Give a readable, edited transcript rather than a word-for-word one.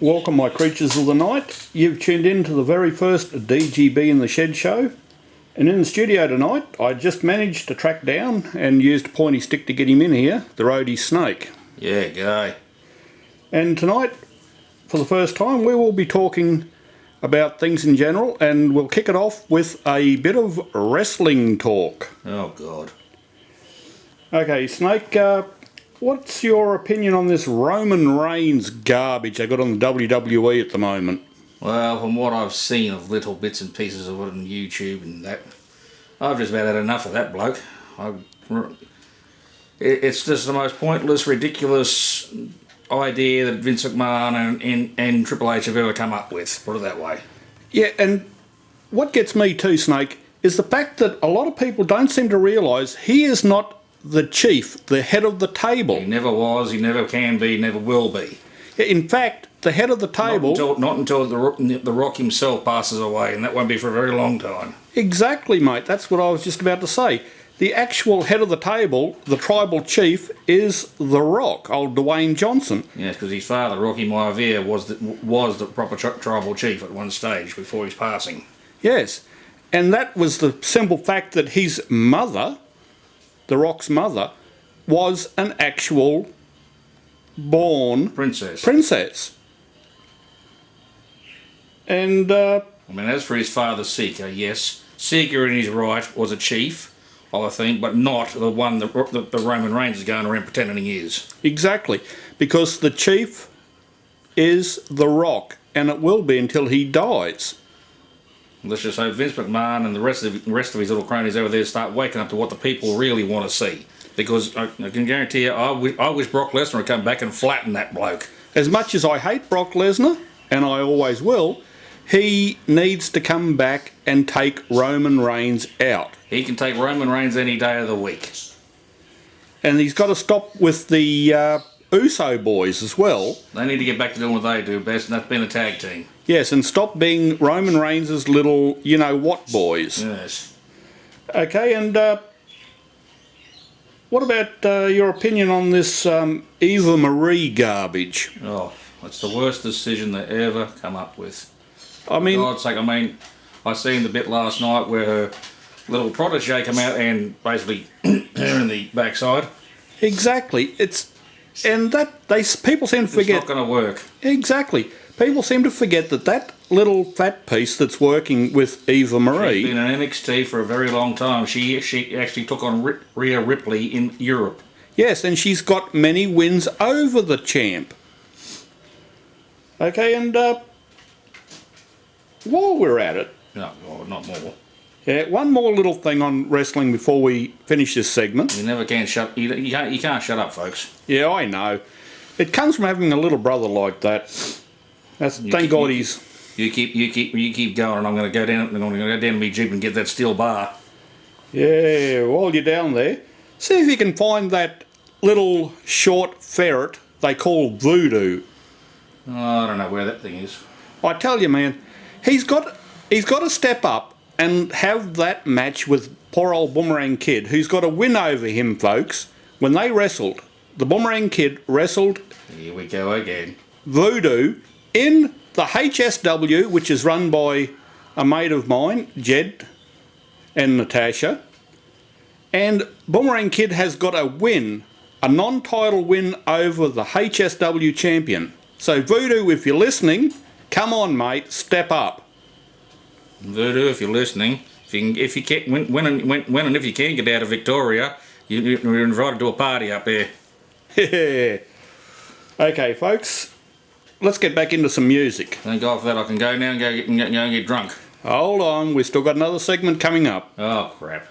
Welcome, my creatures of the night. You've tuned in to the very first DGB in the Shed show. And in the studio tonight, I just managed to track down and used a pointy stick to get him in here, the roadie Snake. Yeah, g'day. And tonight, for the first time, we will be talking about things in general, and we'll kick it off with a bit of wrestling talk. Oh, God. Okay, Snake, what's your opinion on this Roman Reigns garbage they got on the WWE at the moment? Well, from what I've seen of little bits and pieces of it on YouTube and that, I've just about had enough of that bloke. It's just the most pointless, ridiculous idea that Vince McMahon and Triple H have ever come up with, put it that way. Yeah, and what gets me too, Snake, is the fact that a lot of people don't seem to realise he is not the chief, the head of the table. He never was, he never can be, never will be. In fact, the head of the table... Not until the Rock himself passes away, and that won't be for a very long time. Exactly, mate. That's what I was just about to say. The actual head of the table, the tribal chief, is The Rock, old Dwayne Johnson. Yes, because his father, Rocky Maivia, was the proper tribal chief at one stage before his passing. Yes, and that was the simple fact that his mother, The Rock's mother, was an actual born princess. And I mean, as for his father, Seeker, yes, Seeker in his right was a chief, I think, but not the one that the Roman Reigns is going around pretending he is. Exactly, because the chief is The Rock, and it will be until he dies. Let's just hope Vince McMahon and the rest of his little cronies over there start waking up to what the people really want to see. Because I can guarantee you, I wish Brock Lesnar would come back and flatten that bloke. As much as I hate Brock Lesnar, and I always will, he needs to come back and take Roman Reigns out. He can take Roman Reigns any day of the week. And he's got to stop with the Uso boys as well. They need to get back to doing what they do best, and that's being a tag team. Yes, and stop being Roman Reigns' little you-know-what boys. Yes. Okay, and what about your opinion on this Eva Marie garbage? Oh, that's the worst decision they ever come up with. I mean, for God's sake, I seen the bit last night where her little protege come out and basically her in the backside. Exactly. People seem to forget. It's not going to work. Exactly. People seem to forget that little fat piece that's working with Eva Marie. She's been in NXT for a very long time. She actually took on Rhea Ripley in Europe. Yes, and she's got many wins over the champ. Okay, and while we're at it... No, well, not more. Yeah, one more little thing on wrestling before we finish this segment. You never can shut... You can't shut up, folks. Yeah, I know. It comes from having a little brother like that. Thank God he's... You keep going, and I'm going to go down. I'm going to go down to my jeep and get that steel bar. Yeah, while you're down there, see if you can find that little short ferret they call Voodoo. Oh, I don't know where that thing is. I tell you, man, he's got to step up and have that match with poor old Boomerang Kid, who's got a win over him, folks. When they wrestled, the Boomerang Kid wrestled... Here we go again. Voodoo in the HSW, which is run by a mate of mine, Jed and Natasha. And Boomerang Kid has got a win, a non-title win over the HSW champion. So Voodoo, if you're listening, come on, mate, step up. Voodoo, if you're listening, if you can, when and if you can get out of Victoria, you're invited to a party up there. Okay, folks, let's get back into some music. Thank God for that. I can go now and go and get drunk. Hold on, we've still got another segment coming up. Oh, crap.